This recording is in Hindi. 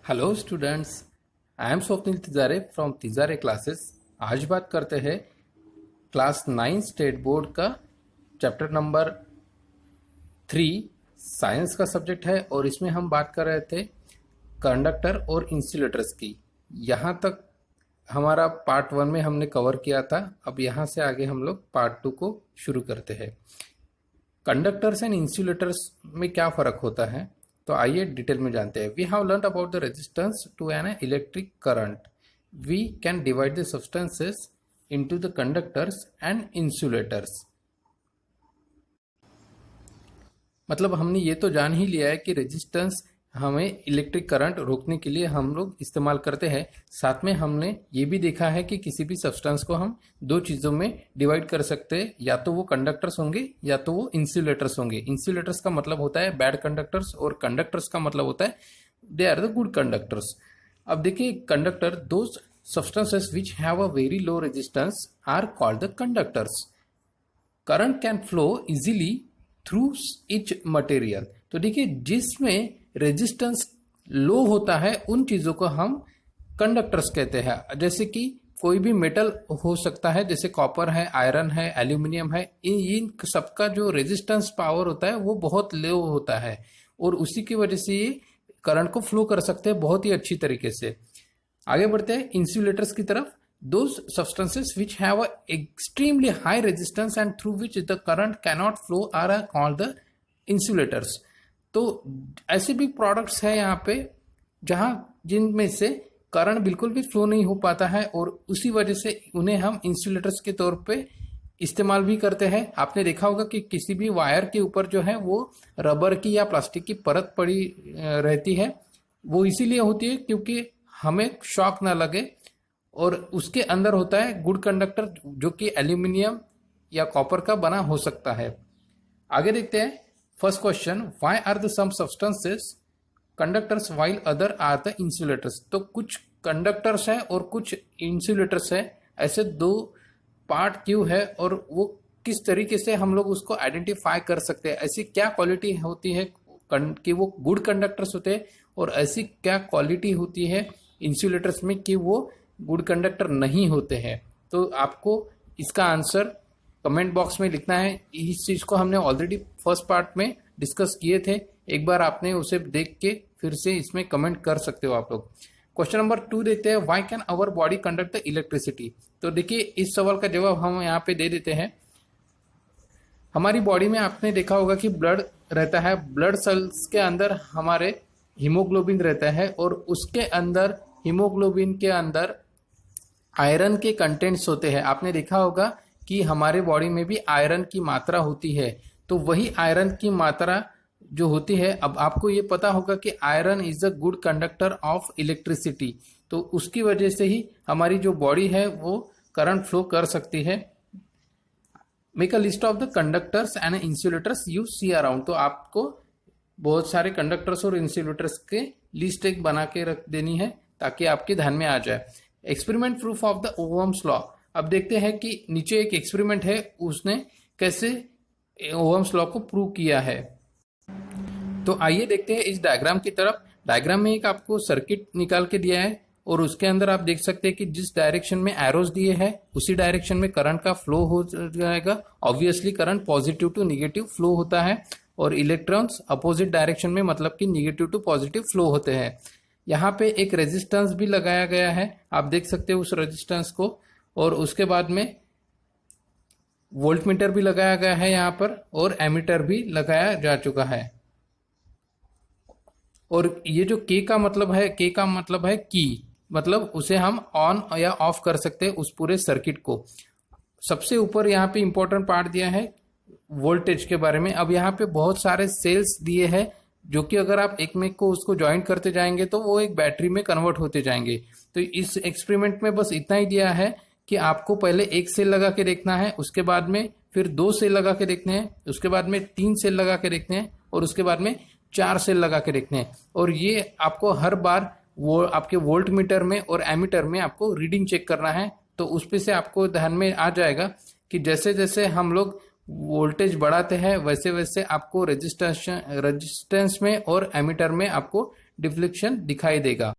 Hello students, I am Swapnil Tijare from Tijare classes. आज बात करते हैं क्लास 9 स्टेट बोर्ड का चैप्टर नंबर 3 साइंस का सब्जेक्ट है और इसमें हम बात कर रहे थे कंडक्टर और इंसुलेटर्स की। यहाँ तक हमारा पार्ट 1 में हमने कवर किया था। अब यहाँ से आगे हम लोग पार्ट 2 को शुरू करते हैं। कंडक्टर्स एंड इंसुलेटर्स में क्या फ़र्क होता है, तो आइए डिटेल में जानते हैं। We have learn about the resistance to an electric current. We can divide the substances into the conductors and insulators. मतलब हमने ये तो जान ही लिया है कि रेजिस्टेंस हमें इलेक्ट्रिक करंट रोकने के लिए हम लोग इस्तेमाल करते हैं। साथ में हमने ये भी देखा है कि किसी भी सब्सटेंस को हम दो चीज़ों में डिवाइड कर सकते हैं, या तो वो कंडक्टर्स होंगे या तो वो इंसुलेटर्स होंगे। इंसुलेटर्स का मतलब होता है बैड कंडक्टर्स और कंडक्टर्स का मतलब होता है they are the good conductors. अब देखिए, conductor those substances which have a very low resistance are called the conductors. Current can flow easily through each material. तो देखिए, जिसमें रेजिस्टेंस लो होता है उन चीज़ों को हम कंडक्टर्स कहते हैं। जैसे कि कोई भी मेटल हो सकता है, जैसे कॉपर है, आयरन है, एल्यूमिनियम है। इन सबका जो रेजिस्टेंस पावर होता है वो बहुत लो होता है और उसी की वजह से ये करंट को फ्लो कर सकते हैं बहुत ही अच्छी तरीके से। आगे बढ़ते हैं इंसुलेटर्स की तरफ। Those substances which have a extremely high resistance and through which the current cannot flow are called the insulators। तो ऐसे भी प्रोडक्ट्स है यहाँ पे जहाँ जिनमें से करंट बिल्कुल भी फ्लो नहीं हो पाता है और उसी वजह से उन्हें हम इंसुलेटर्स के तौर पे इस्तेमाल भी करते हैं। आपने देखा होगा कि किसी भी वायर के ऊपर जो है वो रबर की या प्लास्टिक की परत पड़ी रहती है। वो इसीलिए होती है क्योंकि हमें शॉक ना लगे, और उसके अंदर होता है गुड कंडक्टर जो कि एल्यूमिनियम या कॉपर का बना हो सकता है। आगे देखते हैं first question, why are the some substances conductors while other are the insulators. तो कुछ कंडक्टर्स है और कुछ इंसुलेटर्स है, ऐसे दो पार्ट क्यों है और वो किस तरीके से हम लोग उसको आइडेंटिफाई कर सकते हैं। ऐसी क्या क्वालिटी होती है कि वो गुड कंडक्टर्स होते हैं और ऐसी क्या क्वालिटी होती है इंसुलेटर्स में कि वो गुड कंडक्टर नहीं होते हैं। तो आपको इसका आंसर कमेंट बॉक्स में लिखना है। इस चीज़ को हमने ऑलरेडी फर्स्ट पार्ट में डिस्कस किए थे, एक बार आपने उसे देख के फिर से इसमें कमेंट कर सकते हो आप लोग। क्वेश्चन नंबर 2 देखते हैं, why can our body conduct the electricity. तो देखिए, इस सवाल का जवाब हम यहाँ पे दे देते हैं। हमारी बॉडी में आपने देखा होगा कि ब्लड रहता है, ब्लड सेल्स के अंदर हमारे हीमोग्लोबिन रहता है और उसके अंदर हीमोग्लोबिन के अंदर आयरन के कंटेंट्स होते हैं। आपने देखा होगा कि हमारे बॉडी में भी आयरन की मात्रा होती है। तो वही आयरन की मात्रा जो होती है, अब आपको ये पता होगा कि iron is a good conductor of electricity. तो उसकी वजह से ही हमारी जो बॉडी है वो करंट फ्लो कर सकती है। Make a list of the conductors and insulators you see around. तो आपको बहुत सारे कंडक्टर्स और इंसुलेटर्स के लिस्ट एक बना के रख देनी है ताकि आपके ध्यान में आ जाए। Experiment proof of the Ohm's law. अब देखते हैं कि नीचे एक एक्सपेरिमेंट है, उसने कैसे ओहम्स लॉ को प्रूव किया है। तो आइए देखते हैं इस डायग्राम की तरफ। डायग्राम में एक आपको सर्किट निकाल के दिया है और उसके अंदर आप देख सकते हैं कि जिस डायरेक्शन में एरोज दिए हैं उसी डायरेक्शन में करंट का फ्लो हो जाएगा। Obviously current positive to negative flow होता है और इलेक्ट्रॉन्स अपोजिट डायरेक्शन में, मतलब कि निगेटिव टू पॉजिटिव फ्लो होते हैं। यहाँ पे एक रेजिस्टेंस भी लगाया गया है, आप देख सकते हो उस रेजिस्टेंस को, और उसके बाद में वोल्टमीटर भी लगाया गया है यहाँ पर और एमीटर भी लगाया जा चुका है। और ये जो के का मतलब है, के का मतलब है की, मतलब उसे हम ऑन या ऑफ कर सकते हैं उस पूरे सर्किट को। सबसे ऊपर यहाँ पे इंपॉर्टेंट पार्ट दिया है वोल्टेज के बारे में। अब यहाँ पे बहुत सारे सेल्स दिए हैं जो कि अगर आप एक में को उसको ज्वाइन करते जाएंगे तो वो एक बैटरी में कन्वर्ट होते जाएंगे। तो इस एक्सपेरिमेंट में बस इतना ही दिया है कि आपको पहले एक सेल लगा के देखना है, उसके बाद में फिर 2 सेल लगा के देखने हैं, उसके बाद में 3 सेल लगा के देखने हैं और उसके बाद में 4 सेल लगा के देखने हैं। और ये आपको हर बार वो आपके वोल्ट मीटर में और एमीटर में आपको रीडिंग चेक करना है। तो उस पे से आपको ध्यान में आ जाएगा कि जैसे जैसे हम लोग वोल्टेज बढ़ाते हैं वैसे वैसे आपको रेजिस्टेंस में और एमीटर में आपको डिफ्लेक्शन दिखाई देगा।